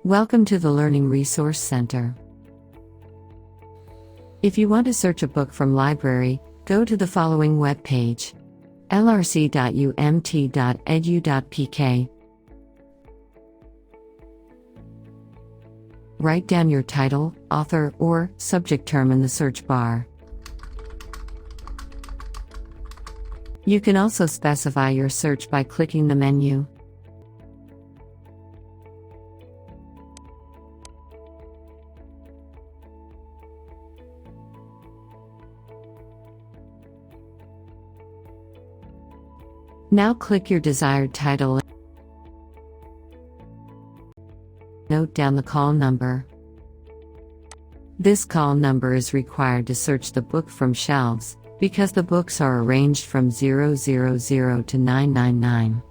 Welcome to the Learning Resource Center. If you want to search a book from library, go to the following web page: lrc.umt.edu.pk. Write down your title, author, or subject term in the search bar. You can also specify your search by clicking the menu. Now click your desired title. Note down the call number. This call number is required to search the book from shelves, because the books are arranged from 000 to 999.